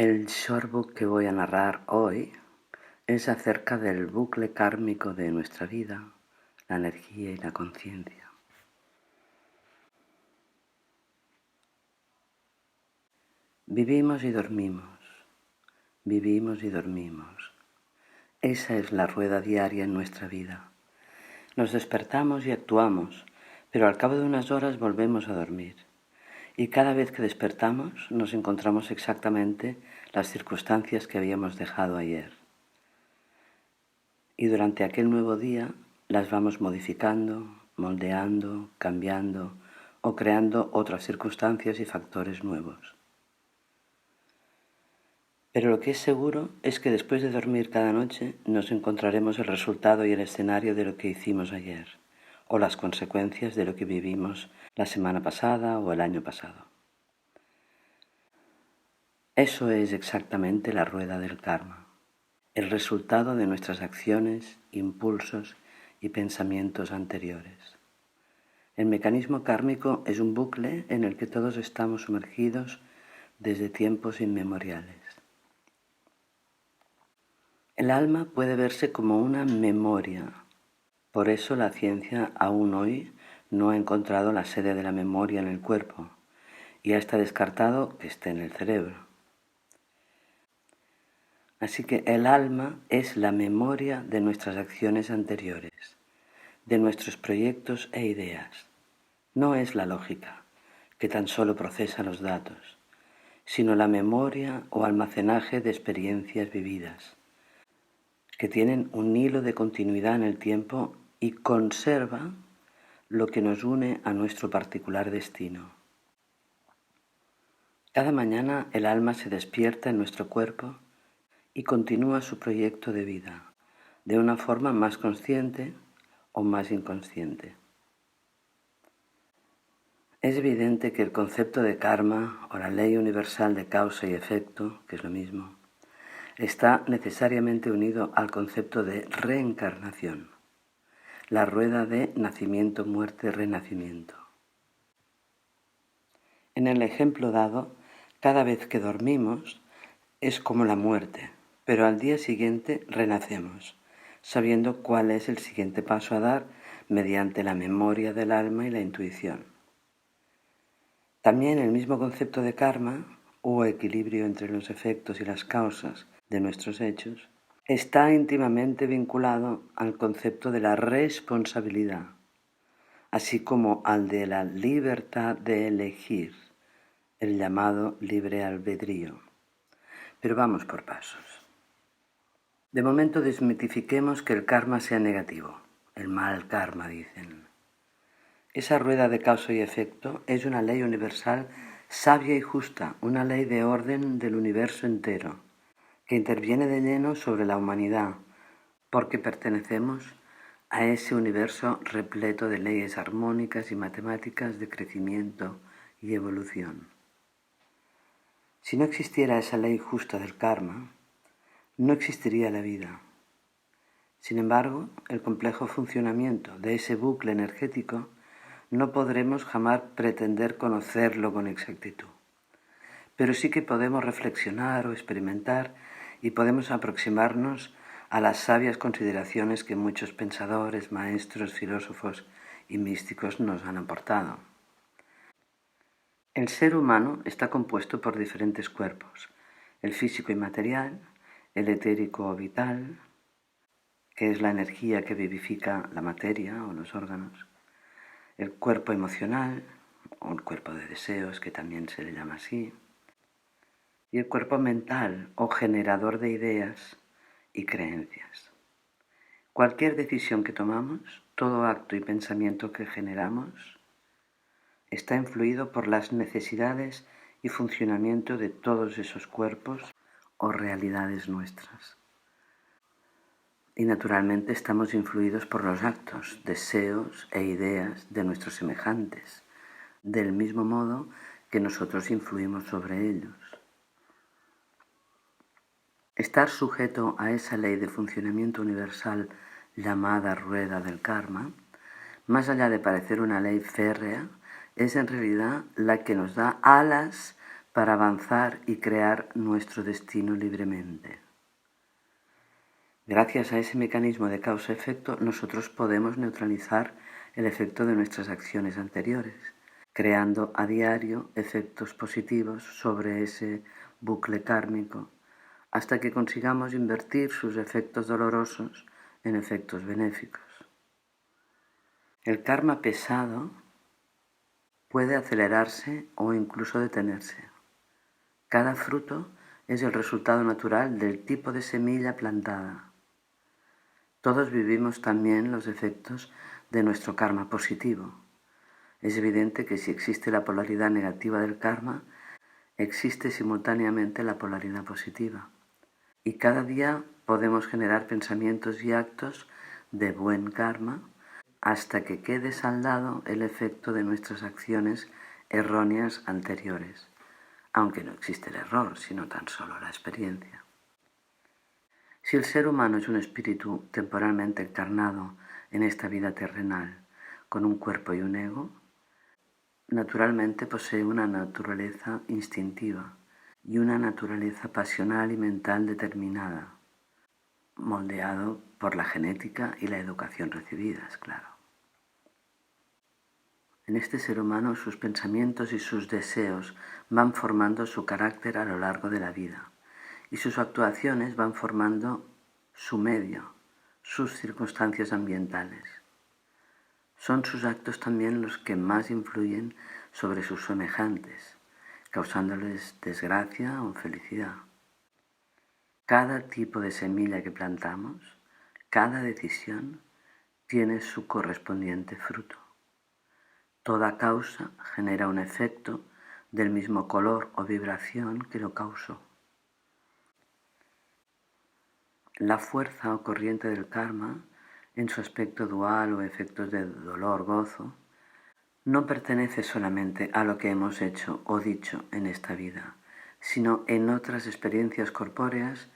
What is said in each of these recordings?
El shortbook que voy a narrar hoy es acerca del bucle kármico de nuestra vida, la energía y la conciencia. Vivimos y dormimos, vivimos y dormimos. Esa es la rueda diaria en nuestra vida. Nos despertamos y actuamos, pero al cabo de unas horas volvemos a dormir. Y cada vez que despertamos nos encontramos exactamente las circunstancias que habíamos dejado ayer. Y durante aquel nuevo día las vamos modificando, moldeando, cambiando o creando otras circunstancias y factores nuevos. Pero lo que es seguro es que después de dormir cada noche nos encontraremos el resultado y el escenario de lo que hicimos ayer, o las consecuencias de lo que vivimos la semana pasada o el año pasado. Eso es exactamente la rueda del karma, el resultado de nuestras acciones, impulsos y pensamientos anteriores. El mecanismo kármico es un bucle en el que todos estamos sumergidos desde tiempos inmemoriales. El alma puede verse como una memoria. Por eso la ciencia aún hoy no ha encontrado la sede de la memoria en el cuerpo y hasta descartado que esté en el cerebro. Así que el alma es la memoria de nuestras acciones anteriores, de nuestros proyectos e ideas. No es la lógica, que tan solo procesa los datos, sino la memoria o almacenaje de experiencias vividas, que tienen un hilo de continuidad en el tiempo y conserva lo que nos une a nuestro particular destino. Cada mañana el alma se despierta en nuestro cuerpo y continúa su proyecto de vida, de una forma más consciente o más inconsciente. Es evidente que el concepto de karma o la ley universal de causa y efecto, que es lo mismo, está necesariamente unido al concepto de reencarnación, la rueda de nacimiento, muerte, renacimiento. En el ejemplo dado, cada vez que dormimos es como la muerte, pero al día siguiente renacemos, sabiendo cuál es el siguiente paso a dar mediante la memoria del alma y la intuición. También el mismo concepto de karma, o equilibrio entre los efectos y las causas de nuestros hechos, está íntimamente vinculado al concepto de la responsabilidad, así como al de la libertad de elegir, el llamado libre albedrío. Pero vamos por pasos. De momento desmitifiquemos que el karma sea negativo, el mal karma, dicen. Esa rueda de causa y efecto es una ley universal sabia y justa, una ley de orden del universo entero, que interviene de lleno sobre la humanidad, porque pertenecemos a ese universo repleto de leyes armónicas y matemáticas de crecimiento y evolución. Si no existiera esa ley justa del karma, no existiría la vida. Sin embargo, el complejo funcionamiento de ese bucle energético no podremos jamás pretender conocerlo con exactitud. Pero sí que podemos reflexionar o experimentar y podemos aproximarnos a las sabias consideraciones que muchos pensadores, maestros, filósofos y místicos nos han aportado. El ser humano está compuesto por diferentes cuerpos, el físico y material, el etérico o vital, que es la energía que vivifica la materia o los órganos, el cuerpo emocional, o el cuerpo de deseos, que también se le llama así, y el cuerpo mental, o generador de ideas y creencias. Cualquier decisión que tomamos, todo acto y pensamiento que generamos, está influido por las necesidades y funcionamiento de todos esos cuerpos o realidades nuestras. Y naturalmente estamos influidos por los actos, deseos e ideas de nuestros semejantes, del mismo modo que nosotros influimos sobre ellos. Estar sujeto a esa ley de funcionamiento universal llamada rueda del karma, más allá de parecer una ley férrea, es en realidad la que nos da alas para avanzar y crear nuestro destino libremente. Gracias a ese mecanismo de causa-efecto, nosotros podemos neutralizar el efecto de nuestras acciones anteriores, creando a diario efectos positivos sobre ese bucle kármico, hasta que consigamos invertir sus efectos dolorosos en efectos benéficos. El karma pesado puede acelerarse o incluso detenerse. Cada fruto es el resultado natural del tipo de semilla plantada. Todos vivimos también los efectos de nuestro karma positivo. Es evidente que si existe la polaridad negativa del karma, existe simultáneamente la polaridad positiva. Y cada día podemos generar pensamientos y actos de buen karma hasta que quede saldado el efecto de nuestras acciones erróneas anteriores, aunque no existe el error, sino tan solo la experiencia. Si el ser humano es un espíritu temporalmente encarnado en esta vida terrenal, con un cuerpo y un ego, naturalmente posee una naturaleza instintiva y una naturaleza pasional y mental determinada, moldeado por la genética y la educación recibidas, claro. En este ser humano sus pensamientos y sus deseos van formando su carácter a lo largo de la vida y sus actuaciones van formando su medio, sus circunstancias ambientales. Son sus actos también los que más influyen sobre sus semejantes, causándoles desgracia o felicidad. Cada tipo de semilla que plantamos, cada decisión, tiene su correspondiente fruto. Toda causa genera un efecto del mismo color o vibración que lo causó. La fuerza o corriente del karma, en su aspecto dual o efectos de dolor-gozo, no pertenece solamente a lo que hemos hecho o dicho en esta vida, sino en otras experiencias corpóreas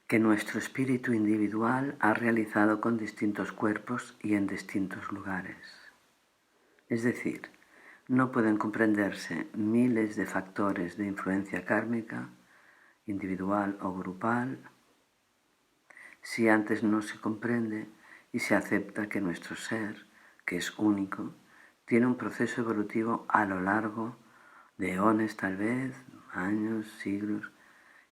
que nuestro espíritu individual ha realizado con distintos cuerpos y en distintos lugares. Es decir, no pueden comprenderse miles de factores de influencia kármica, individual o grupal, si antes no se comprende y se acepta que nuestro ser, que es único, tiene un proceso evolutivo a lo largo de eones tal vez, años, siglos,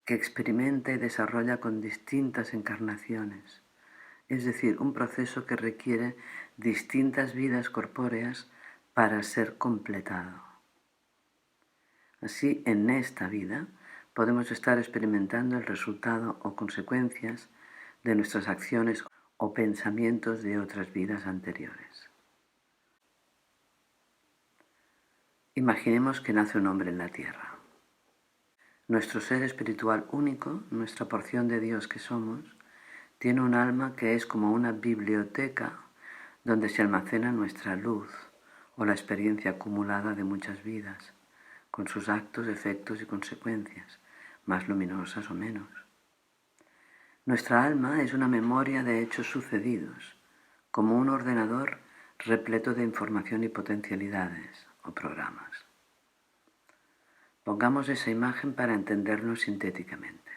que experimenta y desarrolla con distintas encarnaciones, es decir, un proceso que requiere distintas vidas corpóreas para ser completado. Así, en esta vida podemos estar experimentando el resultado o consecuencias de nuestras acciones o pensamientos de otras vidas anteriores. Imaginemos que nace un hombre en la tierra. Nuestro ser espiritual único, nuestra porción de Dios que somos, tiene un alma que es como una biblioteca donde se almacena nuestra luz o la experiencia acumulada de muchas vidas, con sus actos, efectos y consecuencias, más luminosas o menos. Nuestra alma es una memoria de hechos sucedidos, como un ordenador repleto de información y potencialidades o programas. Pongamos esa imagen para entenderlo sintéticamente.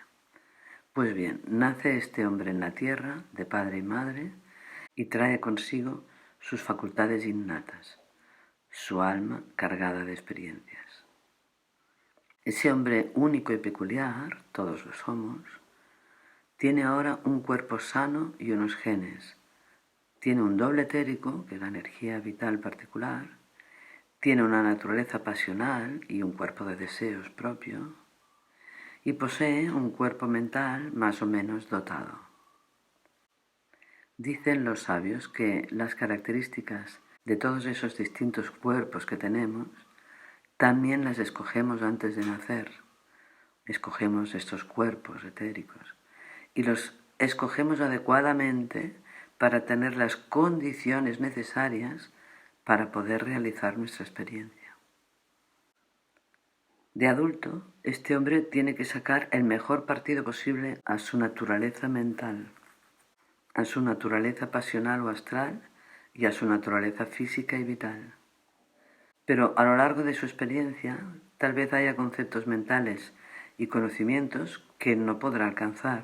Pues bien, nace este hombre en la tierra, de padre y madre, y trae consigo sus facultades innatas, su alma cargada de experiencias. Ese hombre único y peculiar, todos lo somos, tiene ahora un cuerpo sano y unos genes. Tiene un doble etérico, que es la energía vital particular. Tiene una naturaleza pasional y un cuerpo de deseos propio. Y posee un cuerpo mental más o menos dotado. Dicen los sabios que las características de todos esos distintos cuerpos que tenemos también las escogemos antes de nacer. Escogemos estos cuerpos etéricos y los escogemos adecuadamente para tener las condiciones necesarias para poder realizar nuestra experiencia. De adulto, este hombre tiene que sacar el mejor partido posible a su naturaleza mental, a su naturaleza pasional o astral y a su naturaleza física y vital. Pero a lo largo de su experiencia Tal vez haya conceptos mentales y conocimientos que no podrá alcanzar.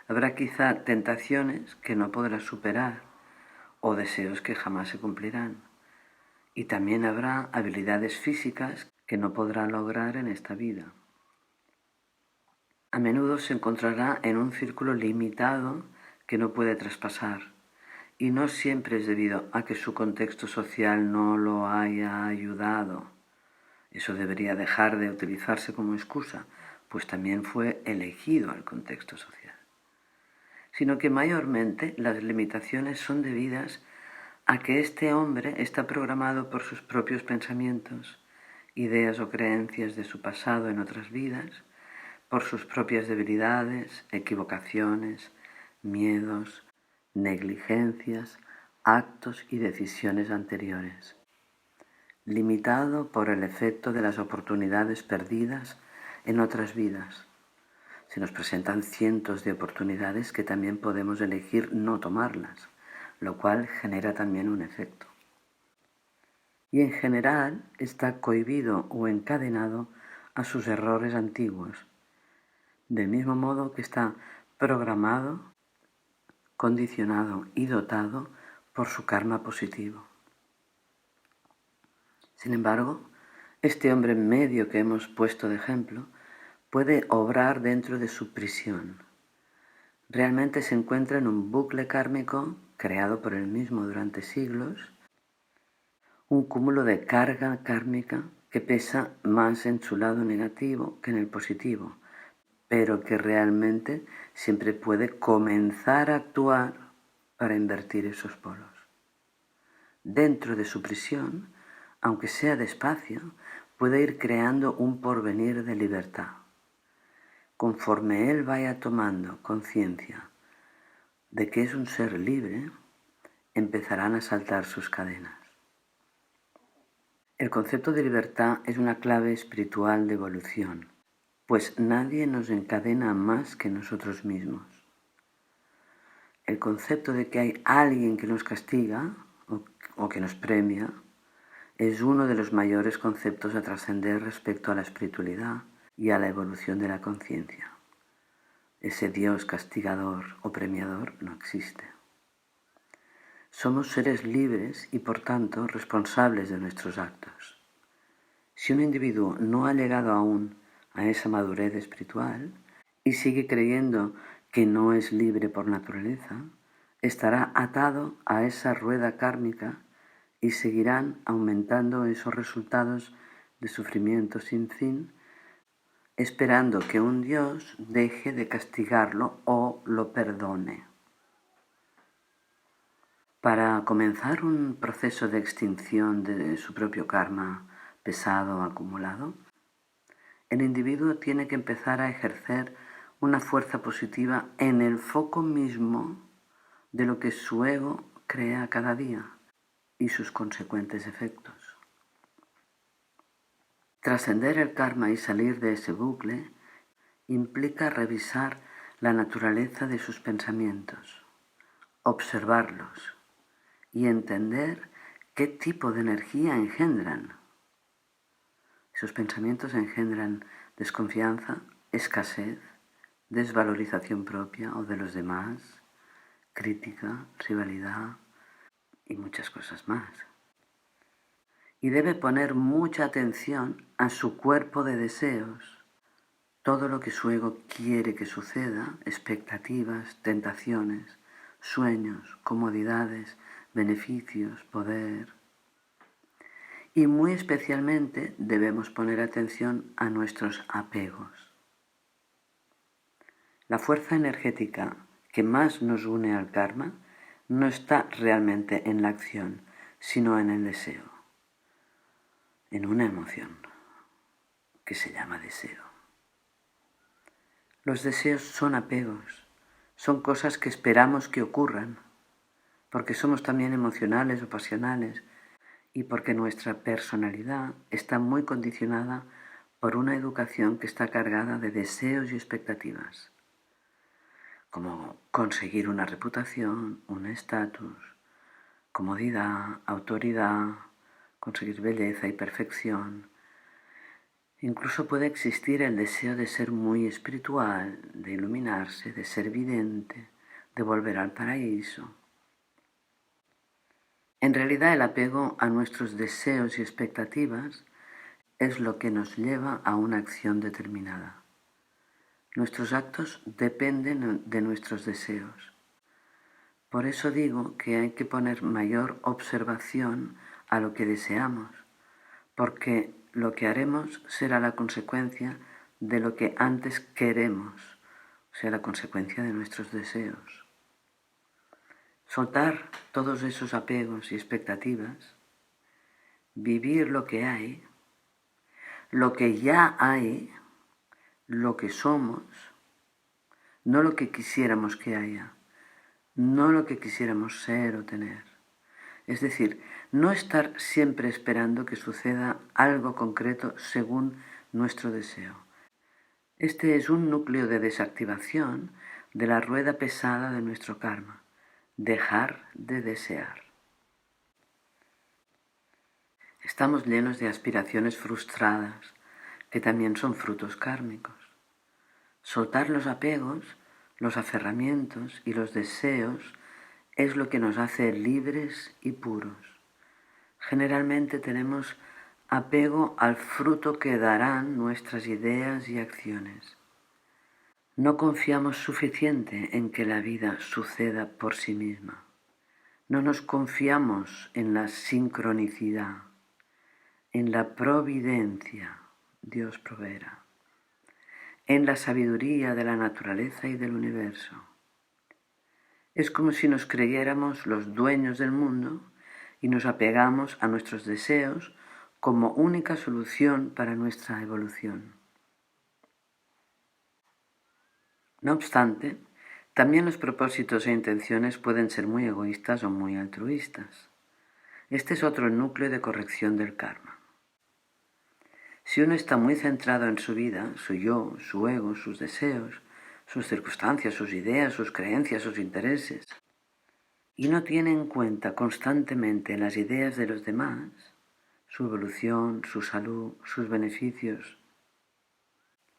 Habrá quizá tentaciones que no podrá superar o deseos que jamás se cumplirán. Y también habrá habilidades físicas que no podrá lograr en esta vida. A menudo se encontrará en un círculo limitado que no puede traspasar, y no siempre es debido a que su contexto social no lo haya ayudado. Eso debería dejar de utilizarse como excusa, pues también fue elegido al contexto social. Sino que mayormente las limitaciones son debidas a que este hombre está programado por sus propios pensamientos, ideas o creencias de su pasado en otras vidas, por sus propias debilidades, equivocaciones, miedos, negligencias, actos y decisiones anteriores. Limitado por el efecto de las oportunidades perdidas en otras vidas. Se nos presentan cientos de oportunidades que también podemos elegir no tomarlas, lo cual genera también un efecto. Y en general está cohibido o encadenado a sus errores antiguos, del mismo modo que está programado, condicionado y dotado por su karma positivo. Sin embargo, este hombre medio que hemos puesto de ejemplo puede obrar dentro de su prisión. Realmente se encuentra en un bucle kármico creado por él mismo durante siglos, un cúmulo de carga kármica que pesa más en su lado negativo que en el positivo, pero que realmente siempre puede comenzar a actuar para invertir esos polos. Dentro de su prisión, aunque sea despacio, puede ir creando un porvenir de libertad. Conforme él vaya tomando conciencia de que es un ser libre, empezarán a saltar sus cadenas. El concepto de libertad es una clave espiritual de evolución, pues nadie nos encadena más que nosotros mismos. El concepto de que hay alguien que nos castiga o que nos premia es uno de los mayores conceptos a trascender respecto a la espiritualidad y a la evolución de la conciencia. Ese Dios castigador o premiador no existe. Somos seres libres y por tanto responsables de nuestros actos. Si un individuo no ha llegado aún a esa madurez espiritual y sigue creyendo que no es libre por naturaleza, estará atado a esa rueda kármica y seguirán aumentando esos resultados de sufrimiento sin fin, esperando que un Dios deje de castigarlo o lo perdone. Para comenzar un proceso de extinción de su propio karma pesado o acumulado, el individuo tiene que empezar a ejercer una fuerza positiva en el foco mismo de lo que su ego crea cada día y sus consecuentes efectos. Trascender el karma y salir de ese bucle implica revisar la naturaleza de sus pensamientos, observarlos y entender qué tipo de energía engendran. Esos pensamientos engendran desconfianza, escasez, desvalorización propia o de los demás, crítica, rivalidad y muchas cosas más. Y debe poner mucha atención a su cuerpo de deseos, todo lo que su ego quiere que suceda, expectativas, tentaciones, sueños, comodidades, beneficios, poder. Y muy especialmente debemos poner atención a nuestros apegos. La fuerza energética que más nos une al karma no está realmente en la acción, sino en el deseo, en una emoción que se llama deseo. Los deseos son apegos, son cosas que esperamos que ocurran, porque somos también emocionales o pasionales y porque nuestra personalidad está muy condicionada por una educación que está cargada de deseos y expectativas, como conseguir una reputación, un estatus, comodidad, autoridad, conseguir belleza y perfección, Incluso puede existir el deseo de ser muy espiritual, de iluminarse, de ser vidente, de volver al paraíso. En realidad el apego a nuestros deseos y expectativas es lo que nos lleva a una acción determinada. Nuestros actos dependen de nuestros deseos. Por eso digo que hay que poner mayor observación a lo que deseamos, porque lo que haremos será la consecuencia de lo que antes queremos, o sea, la consecuencia de nuestros deseos. Soltar todos esos apegos y expectativas, vivir lo que hay, lo que ya hay, lo que somos, no lo que quisiéramos que haya, no lo que quisiéramos ser o tener. Es decir, no estar siempre esperando que suceda algo concreto según nuestro deseo. Este es un núcleo de desactivación de la rueda pesada de nuestro karma. Dejar de desear. Estamos llenos de aspiraciones frustradas, que también son frutos kármicos. Soltar los apegos, los aferramientos y los deseos es lo que nos hace libres y puros. Generalmente tenemos apego al fruto que darán nuestras ideas y acciones. No confiamos suficiente en que la vida suceda por sí misma. No nos confiamos en la sincronicidad, en la providencia, Dios proveerá, en la sabiduría de la naturaleza y del universo. Es como si nos creyéramos los dueños del mundo y nos apegamos a nuestros deseos como única solución para nuestra evolución. No obstante, también los propósitos e intenciones pueden ser muy egoístas o muy altruistas. Este es otro núcleo de corrección del karma. Si uno está muy centrado en su vida, su yo, su ego, sus deseos, sus circunstancias, sus ideas, sus creencias, sus intereses, y no tiene en cuenta constantemente las ideas de los demás, su evolución, su salud, sus beneficios,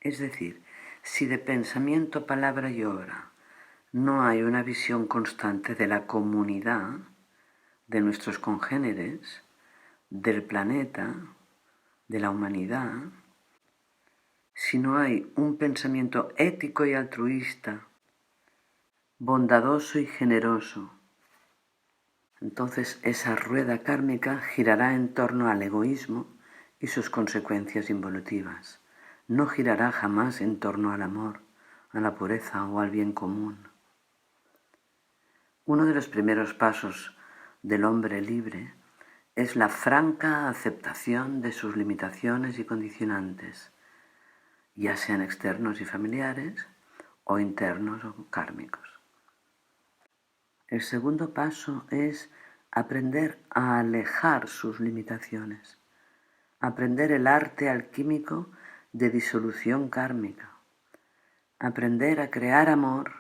es decir, si de pensamiento, palabra y obra no hay una visión constante de la comunidad, de nuestros congéneres, del planeta, de la humanidad, si no hay un pensamiento ético y altruista, bondadoso y generoso, entonces esa rueda kármica girará en torno al egoísmo y sus consecuencias involutivas. No girará jamás en torno al amor, a la pureza o al bien común. Uno de los primeros pasos del hombre libre es la franca aceptación de sus limitaciones y condicionantes, ya sean externos y familiares o internos o kármicos. El segundo paso es aprender a alejar sus limitaciones, aprender el arte alquímico de disolución kármica, aprender a crear amor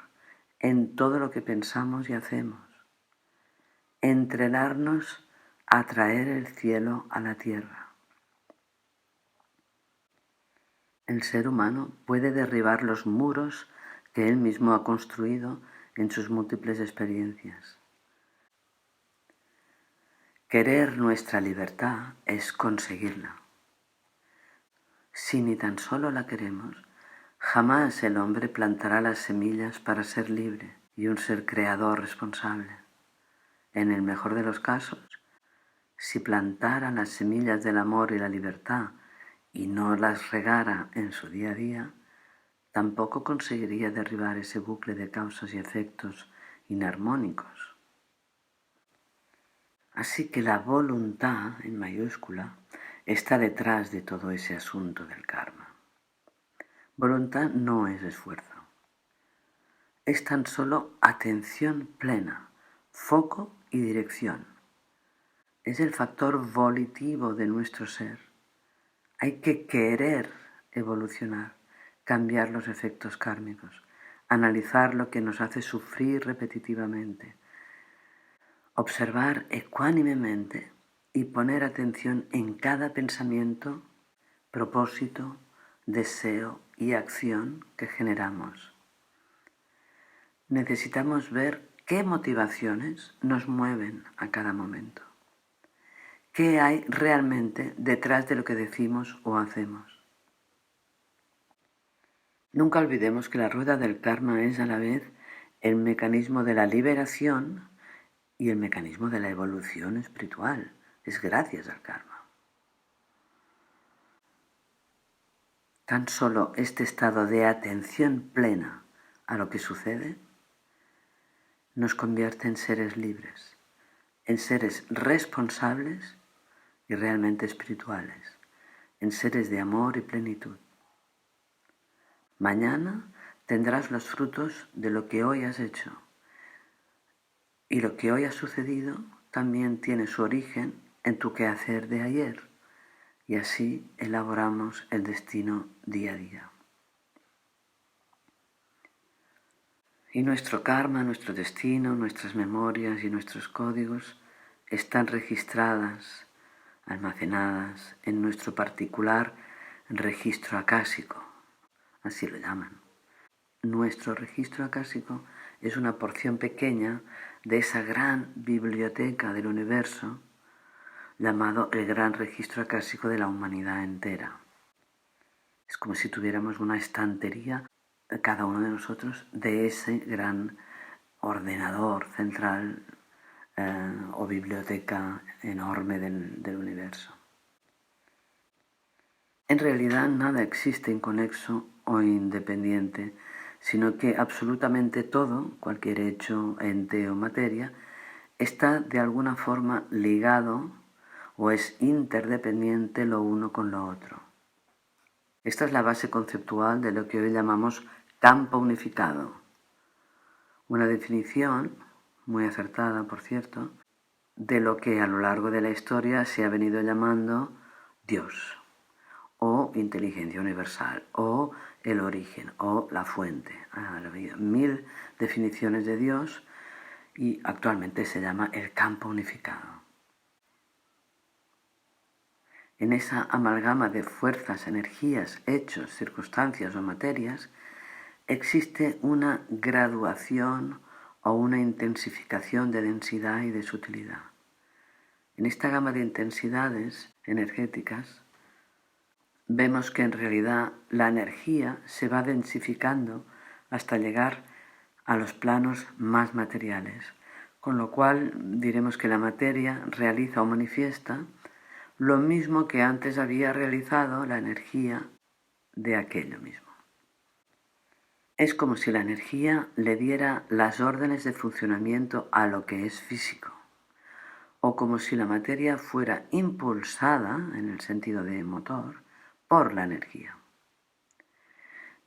en todo lo que pensamos y hacemos, entrenarnos a traer el cielo a la tierra. El ser humano puede derribar los muros que él mismo ha construido en sus múltiples experiencias. Querer nuestra libertad es conseguirla. Si ni tan solo la queremos, jamás el hombre plantará las semillas para ser libre y un ser creador responsable. En el mejor de los casos, si plantara las semillas del amor y la libertad y no las regara en su día a día, tampoco conseguiría derribar ese bucle de causas y efectos inarmónicos. Así que la voluntad, en mayúscula, está detrás de todo ese asunto del karma. Voluntad no es esfuerzo. Es tan solo atención plena, foco y dirección. Es el factor volitivo de nuestro ser. Hay que querer evolucionar, cambiar los efectos kármicos, analizar lo que nos hace sufrir repetitivamente, observar ecuánimemente y poner atención en cada pensamiento, propósito, deseo y acción que generamos. Necesitamos ver qué motivaciones nos mueven a cada momento. ¿Qué hay realmente detrás de lo que decimos o hacemos? Nunca olvidemos que la rueda del karma es a la vez el mecanismo de la liberación y el mecanismo de la evolución espiritual. Es gracias al karma. Tan solo este estado de atención plena a lo que sucede nos convierte en seres libres, en seres responsables y realmente espirituales, en seres de amor y plenitud. Mañana tendrás los frutos de lo que hoy has hecho, y lo que hoy ha sucedido también tiene su origen en tu quehacer de ayer, y así elaboramos el destino día a día. Y nuestro karma, nuestro destino, nuestras memorias y nuestros códigos están registradas, almacenadas en nuestro particular registro acásico, así lo llaman. Nuestro registro acásico es una porción pequeña de esa gran biblioteca del universo llamado el gran registro acásico de la humanidad entera. Es como si tuviéramos una estantería, cada uno de nosotros, de ese gran ordenador central o biblioteca enorme del universo. En realidad nada existe inconexo o independiente, sino que absolutamente todo, cualquier hecho, ente o materia, está de alguna forma ligado o es interdependiente lo uno con lo otro. Esta es la base conceptual de lo que hoy llamamos campo unificado. Una definición, muy acertada por cierto, de lo que a lo largo de la historia se ha venido llamando Dios, o inteligencia universal, o el origen, o la fuente. Ha habido 1000 definiciones de Dios y actualmente se llama el campo unificado. En esa amalgama de fuerzas, energías, hechos, circunstancias o materias, existe una graduación o una intensificación de densidad y de sutilidad. En esta gama de intensidades energéticas, vemos que en realidad la energía se va densificando hasta llegar a los planos más materiales, con lo cual diremos que la materia realiza o manifiesta lo mismo que antes había realizado la energía de aquello mismo. Es como si la energía le diera las órdenes de funcionamiento a lo que es físico, o como si la materia fuera impulsada, en el sentido de motor, por la energía.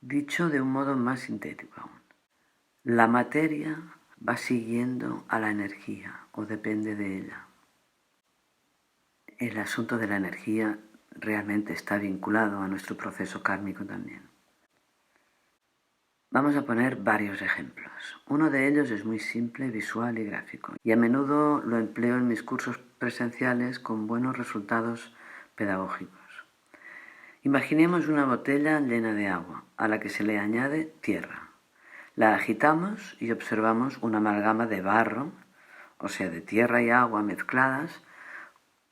Dicho de un modo más sintético aún, la materia va siguiendo a la energía o depende de ella. El asunto de la energía realmente está vinculado a nuestro proceso kármico también. Vamos a poner varios ejemplos. Uno de ellos es muy simple, visual y gráfico, y a menudo lo empleo en mis cursos presenciales con buenos resultados pedagógicos. Imaginemos una botella llena de agua, a la que se le añade tierra. La agitamos y observamos una amalgama de barro, o sea, de tierra y agua mezcladas,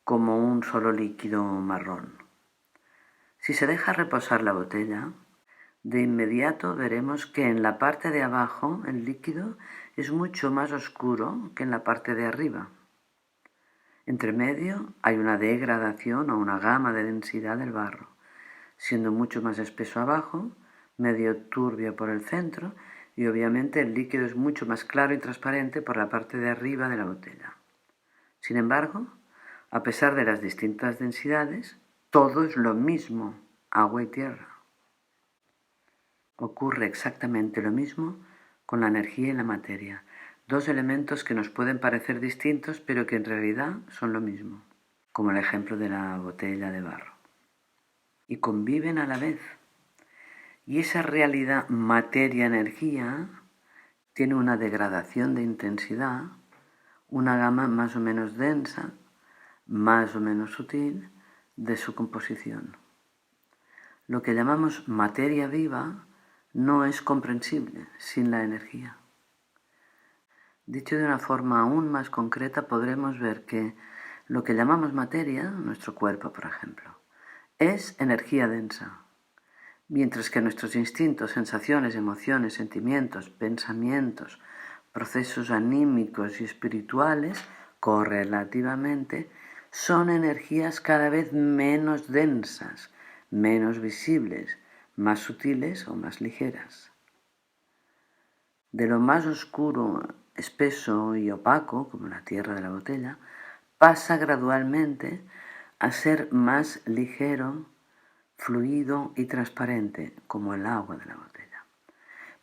como un solo líquido marrón. Si se deja reposar la botella, de inmediato veremos que en la parte de abajo el líquido es mucho más oscuro que en la parte de arriba. Entre medio hay una degradación o una gama de densidad del barro, siendo mucho más espeso abajo, medio turbio por el centro y obviamente el líquido es mucho más claro y transparente por la parte de arriba de la botella. Sin embargo, a pesar de las distintas densidades, todo es lo mismo, agua y tierra. Ocurre exactamente lo mismo con la energía y la materia, dos elementos que nos pueden parecer distintos pero que en realidad son lo mismo, como el ejemplo de la botella de barro. Y conviven a la vez. Y esa realidad materia-energía tiene una degradación de intensidad, una gama más o menos densa, más o menos sutil de su composición. Lo que llamamos materia viva no es comprensible sin la energía. Dicho de una forma aún más concreta, podremos ver que lo que llamamos materia, nuestro cuerpo por ejemplo, es energía densa, mientras que nuestros instintos, sensaciones, emociones, sentimientos, pensamientos, procesos anímicos y espirituales, correlativamente, son energías cada vez menos densas, menos visibles, más sutiles o más ligeras. De lo más oscuro, espeso y opaco, como la tierra de la botella, pasa gradualmente a ser más ligero, fluido y transparente, como el agua de la botella.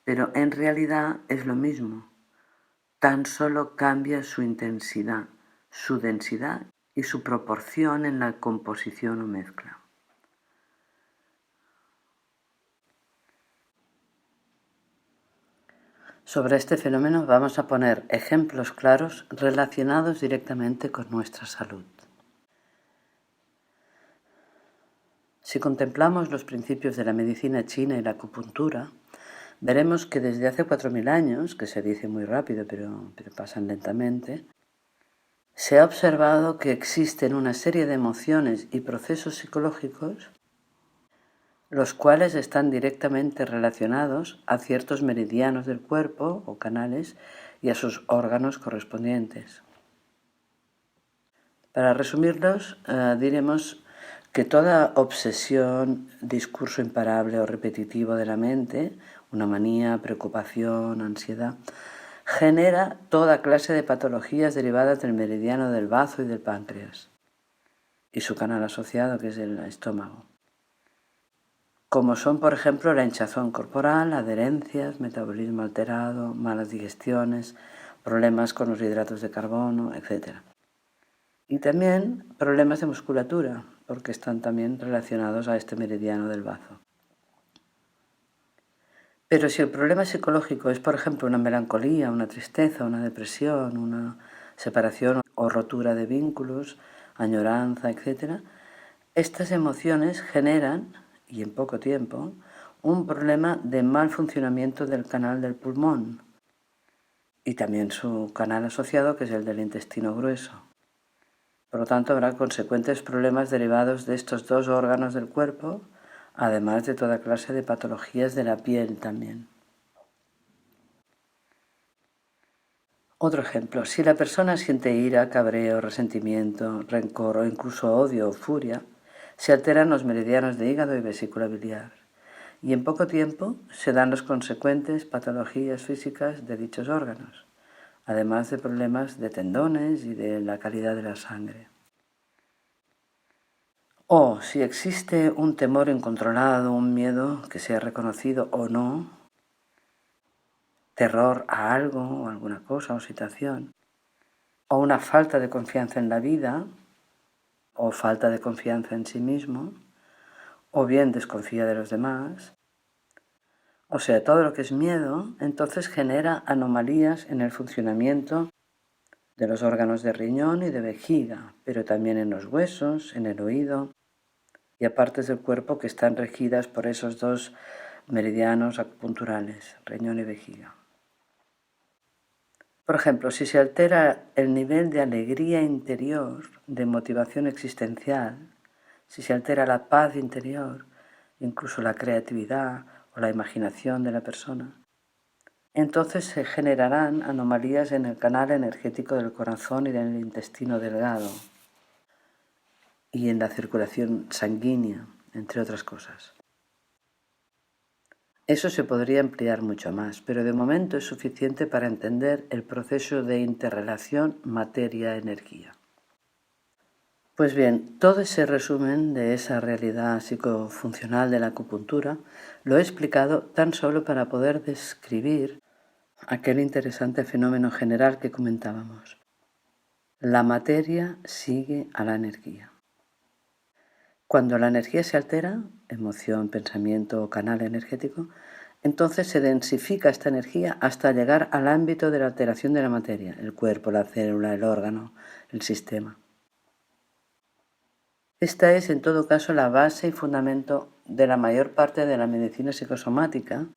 Pero en realidad es lo mismo, tan solo cambia su intensidad, su densidad y su proporción en la composición o mezcla. Sobre este fenómeno vamos a poner ejemplos claros relacionados directamente con nuestra salud. Si contemplamos los principios de la medicina china y la acupuntura, veremos que desde hace 4.000 años, que se dice muy rápido pero pasan lentamente, se ha observado que existen una serie de emociones y procesos psicológicos los cuales están directamente relacionados a ciertos meridianos del cuerpo o canales y a sus órganos correspondientes. Para resumirlos, diremos que toda obsesión, discurso imparable o repetitivo de la mente, una manía, preocupación, ansiedad, genera toda clase de patologías derivadas del meridiano del bazo y del páncreas y su canal asociado, que es el estómago, como son, por ejemplo, la hinchazón corporal, adherencias, metabolismo alterado, malas digestiones, problemas con los hidratos de carbono, etc. Y también problemas de musculatura, porque están también relacionados a este meridiano del bazo. Pero si el problema psicológico es, por ejemplo, una melancolía, una tristeza, una depresión, una separación o rotura de vínculos, añoranza, etc., estas emociones generan, y en poco tiempo, un problema de mal funcionamiento del canal del pulmón y también su canal asociado, que es el del intestino grueso. Por lo tanto, habrá consecuentes problemas derivados de estos dos órganos del cuerpo, además de toda clase de patologías de la piel también. Otro ejemplo, si la persona siente ira, cabreo, resentimiento, rencor o incluso odio o furia, se alteran los meridianos de hígado y vesícula biliar, y en poco tiempo se dan las consecuentes patologías físicas de dichos órganos, además de problemas de tendones y de la calidad de la sangre. O si existe un temor incontrolado, un miedo que sea reconocido o no, terror a algo o alguna cosa o situación, o una falta de confianza en la vida, o falta de confianza en sí mismo, o bien desconfía de los demás, o sea, todo lo que es miedo, entonces genera anomalías en el funcionamiento de los órganos de riñón y de vejiga, pero también en los huesos, en el oído y a partes del cuerpo que están regidas por esos dos meridianos acupunturales, riñón y vejiga. Por ejemplo, si se altera el nivel de alegría interior, de motivación existencial, si se altera la paz interior, incluso la creatividad o la imaginación de la persona, entonces se generarán anomalías en el canal energético del corazón y del intestino delgado y en la circulación sanguínea, entre otras cosas. Eso se podría ampliar mucho más, pero de momento es suficiente para entender el proceso de interrelación materia-energía. Pues bien, todo ese resumen de esa realidad psicofuncional de la acupuntura lo he explicado tan solo para poder describir aquel interesante fenómeno general que comentábamos. La materia sigue a la energía. Cuando la energía se altera, emoción, pensamiento o canal energético, entonces se densifica esta energía hasta llegar al ámbito de la alteración de la materia, el cuerpo, la célula, el órgano, el sistema. Esta es, en todo caso, la base y fundamento de la mayor parte de la medicina psicosomática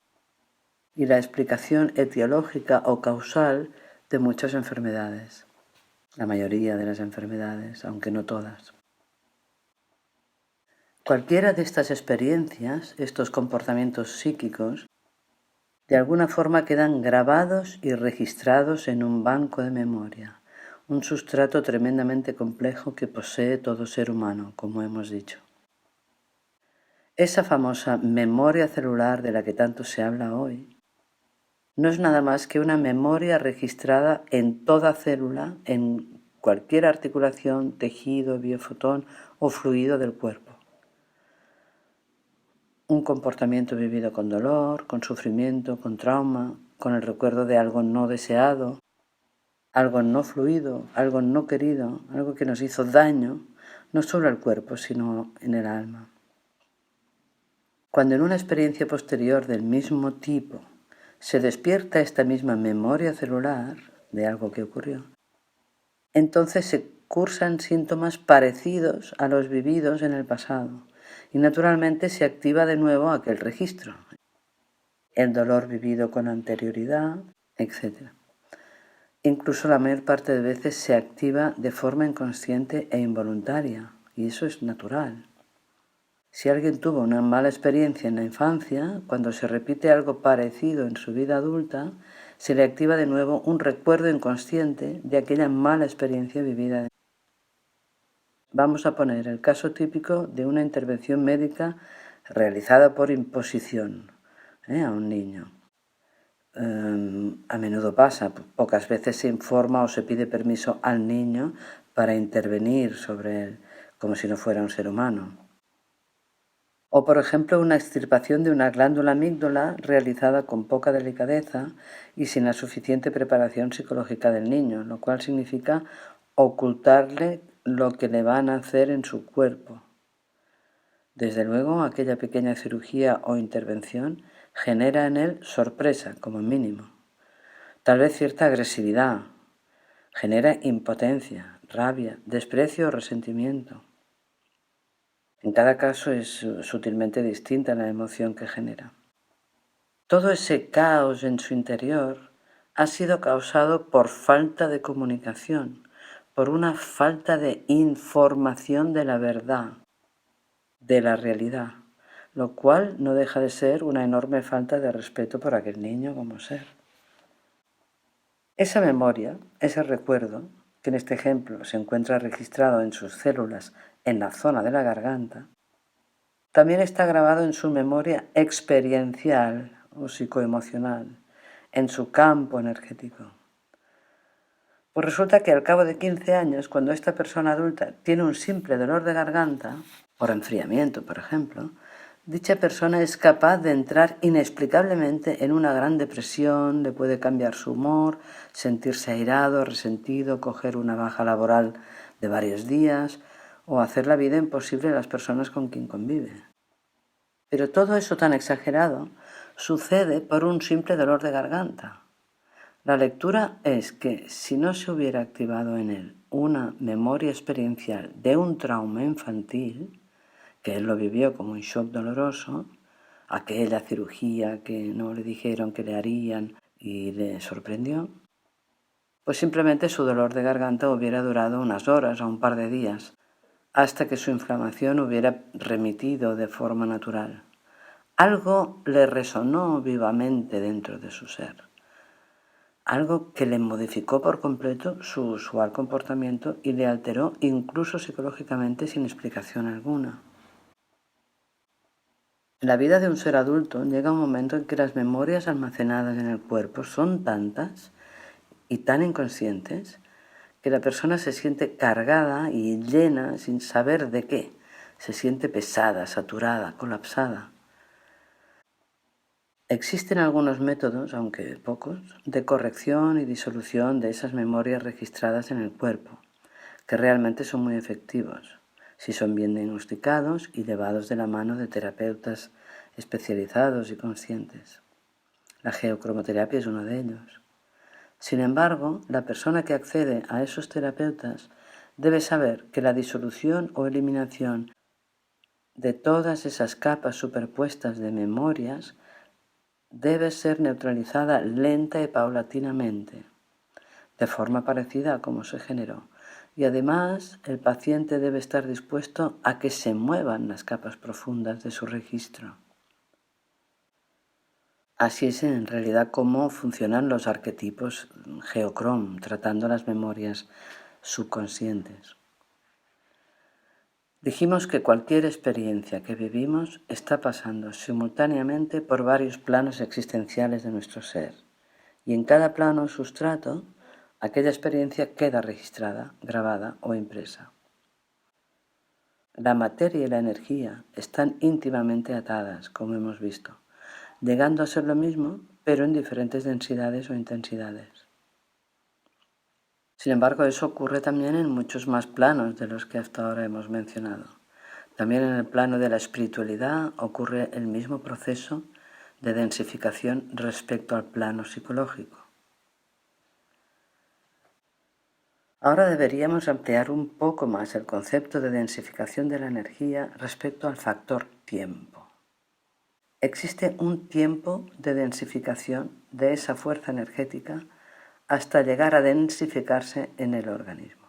y la explicación etiológica o causal de muchas enfermedades, la mayoría de las enfermedades, aunque no todas. Cualquiera de estas experiencias, estos comportamientos psíquicos, de alguna forma quedan grabados y registrados en un banco de memoria, un sustrato tremendamente complejo que posee todo ser humano, como hemos dicho. Esa famosa memoria celular de la que tanto se habla hoy no es nada más que una memoria registrada en toda célula, en cualquier articulación, tejido, biofotón o fluido del cuerpo. Un comportamiento vivido con dolor, con sufrimiento, con trauma, con el recuerdo de algo no deseado, algo no fluido, algo no querido, algo que nos hizo daño, no solo al cuerpo, sino en el alma. Cuando en una experiencia posterior del mismo tipo se despierta esta misma memoria celular de algo que ocurrió, entonces se cursan síntomas parecidos a los vividos en el pasado y naturalmente se activa de nuevo aquel registro, el dolor vivido con anterioridad, etc. Incluso la mayor parte de veces se activa de forma inconsciente e involuntaria, y eso es natural. Si alguien tuvo una mala experiencia en la infancia, cuando se repite algo parecido en su vida adulta, se le activa de nuevo un recuerdo inconsciente de aquella mala experiencia vivida. Vamos a poner el caso típico de una intervención médica realizada por imposición a un niño. A menudo pasa, pocas veces se informa o se pide permiso al niño para intervenir sobre él, como si no fuera un ser humano. O, por ejemplo, una extirpación de una glándula amígdala realizada con poca delicadeza y sin la suficiente preparación psicológica del niño, lo cual significa ocultarle lo que le van a hacer en su cuerpo. Desde luego, aquella pequeña cirugía o intervención genera en él sorpresa, como mínimo. Tal vez cierta agresividad, genera impotencia, rabia, desprecio o resentimiento. En cada caso es sutilmente distinta la emoción que genera. Todo ese caos en su interior ha sido causado por falta de comunicación, por una falta de información de la verdad, de la realidad, lo cual no deja de ser una enorme falta de respeto por aquel niño como ser. Esa memoria, ese recuerdo, que en este ejemplo se encuentra registrado en sus células en la zona de la garganta, también está grabado en su memoria experiencial o psicoemocional, en su campo energético. Pues resulta que al cabo de 15 años, cuando esta persona adulta tiene un simple dolor de garganta, por enfriamiento, por ejemplo, dicha persona es capaz de entrar inexplicablemente en una gran depresión, le puede cambiar su humor, sentirse airado, resentido, coger una baja laboral de varios días o hacer la vida imposible a las personas con quien convive. Pero todo eso tan exagerado sucede por un simple dolor de garganta. La lectura es que si no se hubiera activado en él una memoria experiencial de un trauma infantil, que él lo vivió como un shock doloroso, aquella cirugía que no le dijeron que le harían y le sorprendió, pues simplemente su dolor de garganta hubiera durado unas horas o un par de días, hasta que su inflamación hubiera remitido de forma natural. Algo le resonó vivamente dentro de su ser, algo que le modificó por completo su usual comportamiento y le alteró incluso psicológicamente sin explicación alguna. En la vida de un ser adulto llega un momento en que las memorias almacenadas en el cuerpo son tantas y tan inconscientes que la persona se siente cargada y llena sin saber de qué. Se siente pesada, saturada, colapsada. Existen algunos métodos, aunque pocos, de corrección y disolución de esas memorias registradas en el cuerpo, que realmente son muy efectivos, si son bien diagnosticados y llevados de la mano de terapeutas especializados y conscientes. La geocromoterapia es uno de ellos. Sin embargo, la persona que accede a esos terapeutas debes saber que la disolución o eliminación de todas esas capas superpuestas de memorias debe ser neutralizada lenta y paulatinamente, de forma parecida a cómo se generó. Y además, el paciente debe estar dispuesto a que se muevan las capas profundas de su registro. Así es en realidad cómo funcionan los arquetipos Geochrome, tratando las memorias subconscientes. Dijimos que cualquier experiencia que vivimos está pasando simultáneamente por varios planos existenciales de nuestro ser, y en cada plano o sustrato, aquella experiencia queda registrada, grabada o impresa. La materia y la energía están íntimamente atadas, como hemos visto, llegando a ser lo mismo, pero en diferentes densidades o intensidades. Sin embargo, eso ocurre también en muchos más planos de los que hasta ahora hemos mencionado. También en el plano de la espiritualidad ocurre el mismo proceso de densificación respecto al plano psicológico. Ahora deberíamos ampliar un poco más el concepto de densificación de la energía respecto al factor tiempo. Existe un tiempo de densificación de esa fuerza energética hasta llegar a densificarse en el organismo.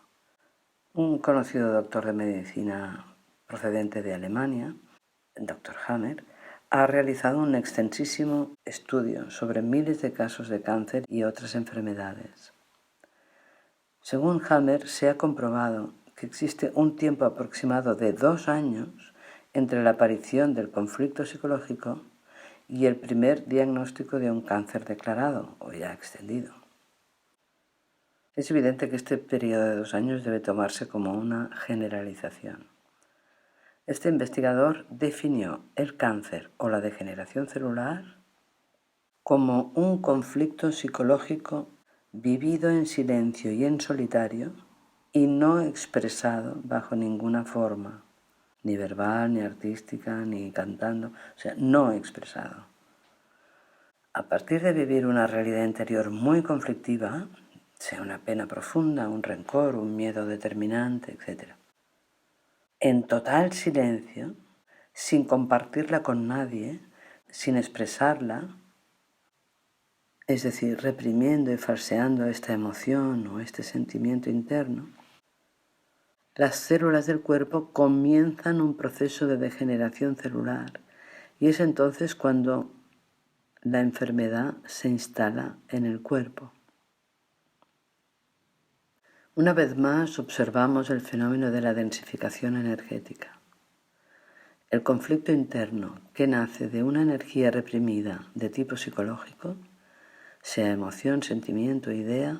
Un conocido doctor de medicina procedente de Alemania, el Dr. Hammer, ha realizado un extensísimo estudio sobre miles de casos de cáncer y otras enfermedades. Según Hammer, se ha comprobado que existe un tiempo aproximado de 2 años entre la aparición del conflicto psicológico y el primer diagnóstico de un cáncer declarado o ya extendido. Es evidente que este periodo de 2 años debe tomarse como una generalización. Este investigador definió el cáncer o la degeneración celular como un conflicto psicológico vivido en silencio y en solitario y no expresado bajo ninguna forma, ni verbal, ni artística, ni cantando, o sea, no expresado. A partir de vivir una realidad interior muy conflictiva, sea una pena profunda, un rencor, un miedo determinante, etc. En total silencio, sin compartirla con nadie, sin expresarla, es decir, reprimiendo y falseando esta emoción o este sentimiento interno, las células del cuerpo comienzan un proceso de degeneración celular y es entonces cuando la enfermedad se instala en el cuerpo. Una vez más observamos el fenómeno de la densificación energética. El conflicto interno que nace de una energía reprimida de tipo psicológico, sea emoción, sentimiento, idea,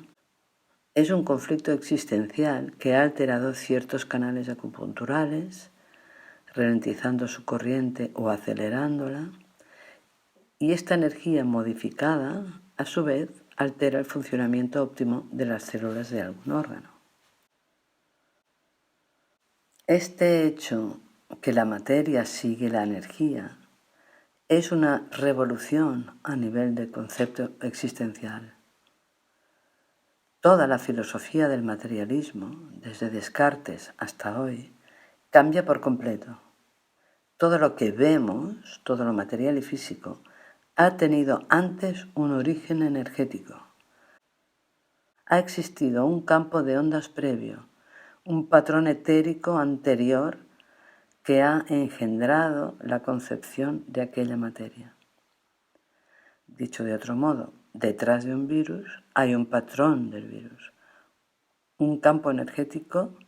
es un conflicto existencial que ha alterado ciertos canales acupunturales, ralentizando su corriente o acelerándola, y esta energía modificada, a su vez, altera el funcionamiento óptimo de las células de algún órgano. Este hecho, que la materia sigue la energía, es una revolución a nivel de concepto existencial. Toda la filosofía del materialismo, desde Descartes hasta hoy, cambia por completo. Todo lo que vemos, todo lo material y físico, ha tenido antes un origen energético. Ha existido un campo de ondas previo, un patrón etérico anterior que ha engendrado la concepción de aquella materia. Dicho de otro modo, detrás de un virus hay un patrón del virus, un campo energético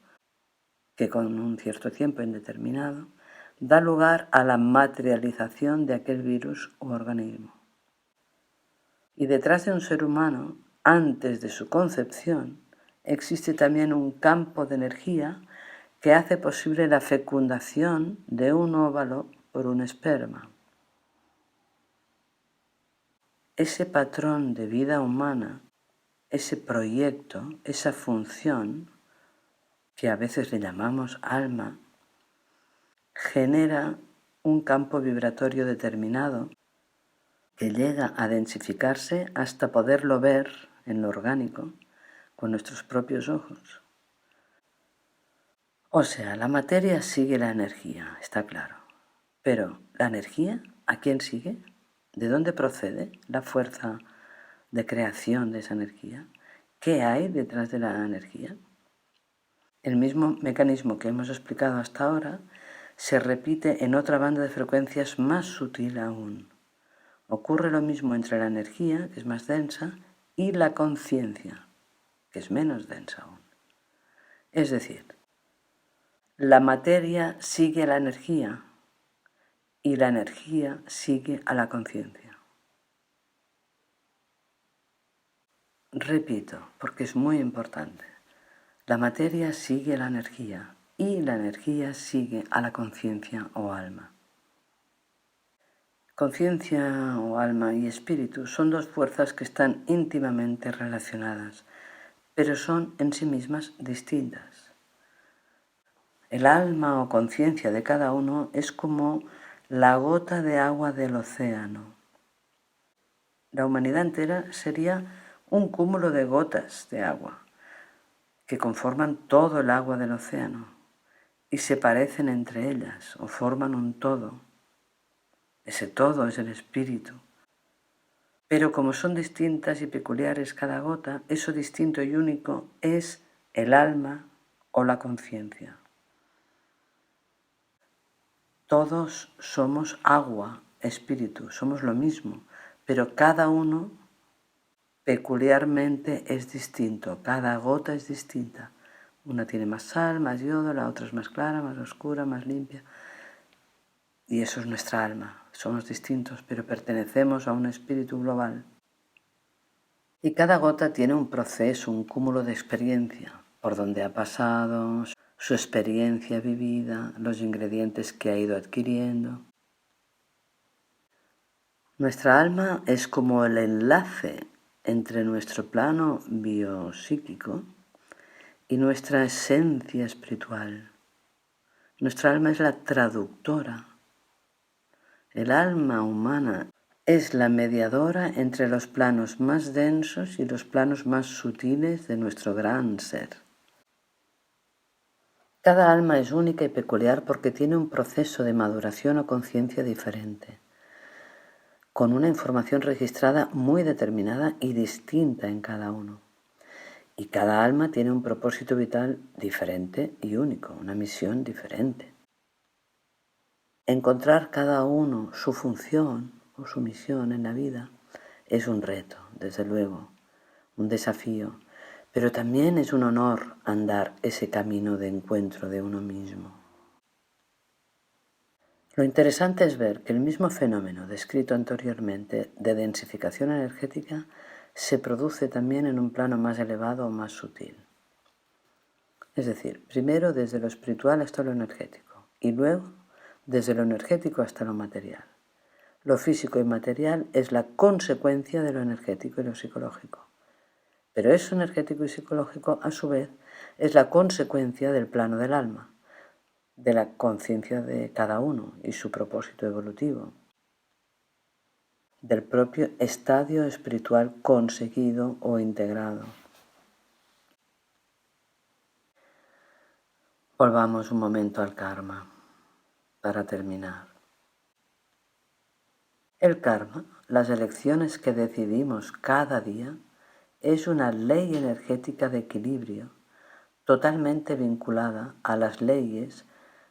que con un cierto tiempo indeterminado da lugar a la materialización de aquel virus u organismo. Y detrás de un ser humano, antes de su concepción, existe también un campo de energía que hace posible la fecundación de un óvalo por un esperma. Ese patrón de vida humana, ese proyecto, esa función, que a veces le llamamos alma, genera un campo vibratorio determinado que llega a densificarse hasta poderlo ver en lo orgánico con nuestros propios ojos. O sea, la materia sigue la energía, está claro. Pero, ¿la energía a quién sigue? ¿De dónde procede la fuerza de creación de esa energía? ¿Qué hay detrás de la energía? El mismo mecanismo que hemos explicado hasta ahora se repite en otra banda de frecuencias más sutil aún. Ocurre lo mismo entre la energía, que es más densa, y la conciencia, que es menos densa aún. Es decir, la materia sigue a la energía y la energía sigue a la conciencia. Repito, porque es muy importante. La materia sigue a la energía y la energía sigue a la conciencia o alma. Conciencia o alma y espíritu son dos fuerzas que están íntimamente relacionadas, pero son en sí mismas distintas. El alma o conciencia de cada uno es como la gota de agua del océano. La humanidad entera sería un cúmulo de gotas de agua que conforman todo el agua del océano y se parecen entre ellas o forman un todo. Ese todo es el espíritu. Pero como son distintas y peculiares cada gota, eso distinto y único es el alma o la conciencia. Todos somos agua, espíritu, somos lo mismo, pero cada uno peculiarmente es distinto, cada gota es distinta. Una tiene más sal, más yodo, la otra es más clara, más oscura, más limpia. Y eso es nuestra alma. Somos distintos, pero pertenecemos a un espíritu global. Y cada gota tiene un proceso, un cúmulo de experiencia, por donde ha pasado, su experiencia vivida, los ingredientes que ha ido adquiriendo. Nuestra alma es como el enlace entre nuestro plano biopsíquico y nuestra esencia espiritual. Nuestra alma es la traductora. El alma humana es la mediadora entre los planos más densos y los planos más sutiles de nuestro gran ser. Cada alma es única y peculiar porque tiene un proceso de maduración o conciencia diferente, con una información registrada muy determinada y distinta en cada uno. Y cada alma tiene un propósito vital diferente y único, una misión diferente. Encontrar cada uno su función o su misión en la vida es un reto, desde luego, un desafío, pero también es un honor andar ese camino de encuentro de uno mismo. Lo interesante es ver que el mismo fenómeno descrito anteriormente de densificación energética se produce también en un plano más elevado o más sutil. Es decir, primero desde lo espiritual hasta lo energético y luego desde lo energético hasta lo material. Lo físico y material es la consecuencia de lo energético y lo psicológico. Pero eso energético y psicológico, a su vez, es la consecuencia del plano del alma, de la conciencia de cada uno y su propósito evolutivo, del propio estadio espiritual conseguido o integrado. Volvamos un momento al karma para terminar. El karma, las elecciones que decidimos cada día, es una ley energética de equilibrio totalmente vinculada a las leyes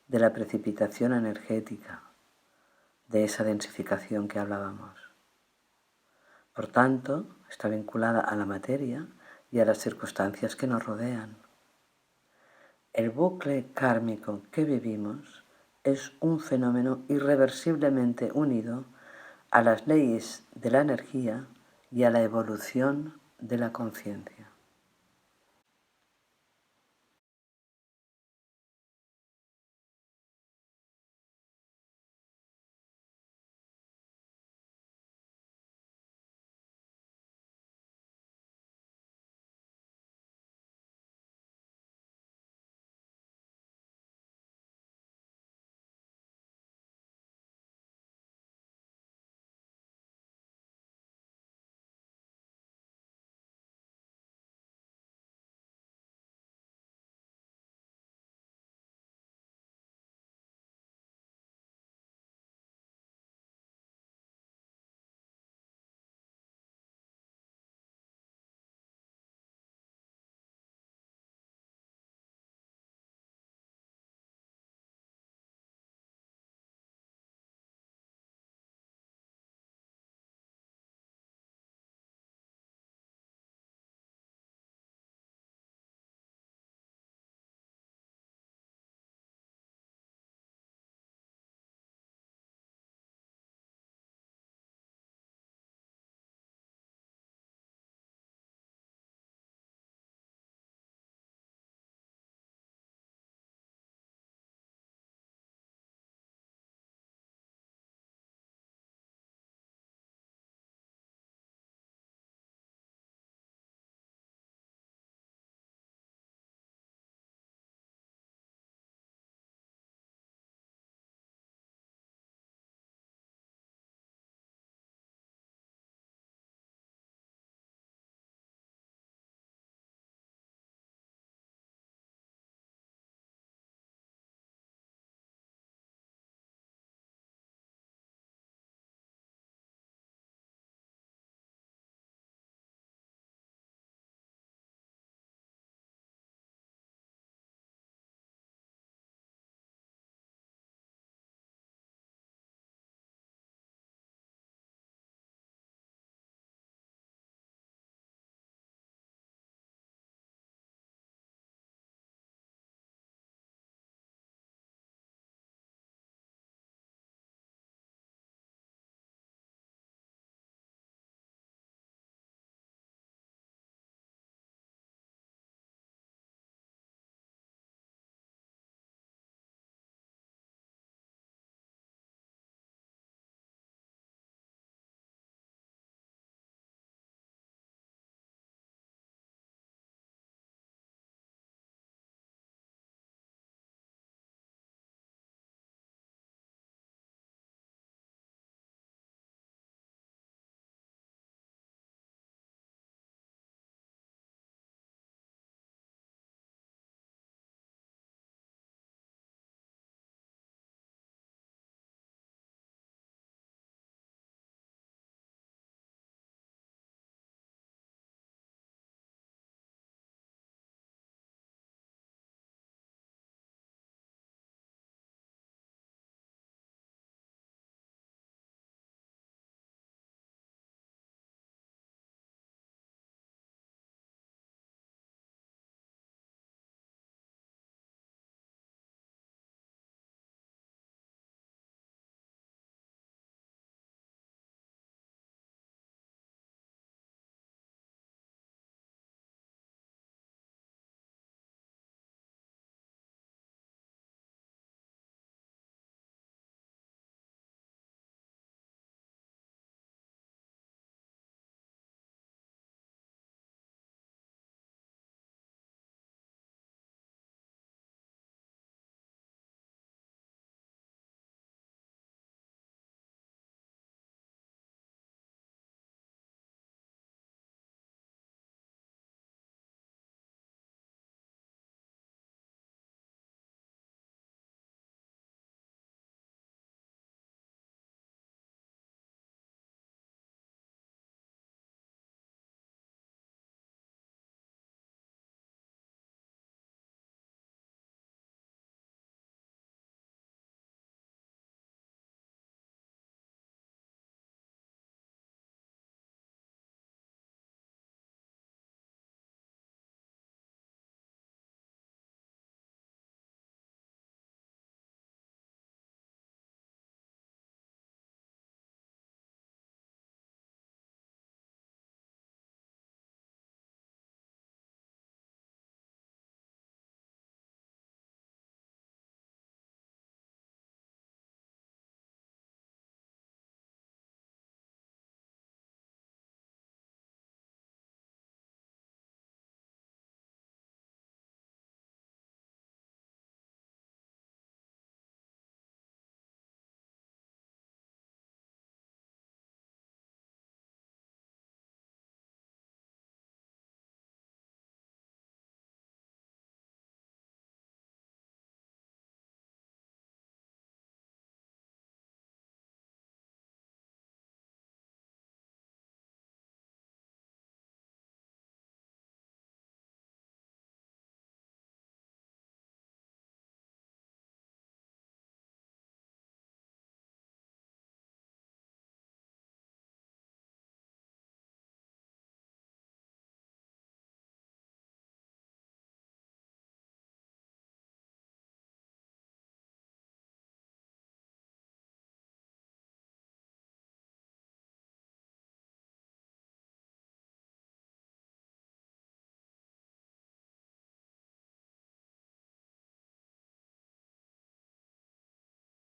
de la precipitación energética, de esa densificación que hablábamos. Por tanto, está vinculada a la materia y a las circunstancias que nos rodean. El bucle kármico que vivimos es un fenómeno irreversiblemente unido a las leyes de la energía y a la evolución de la conciencia.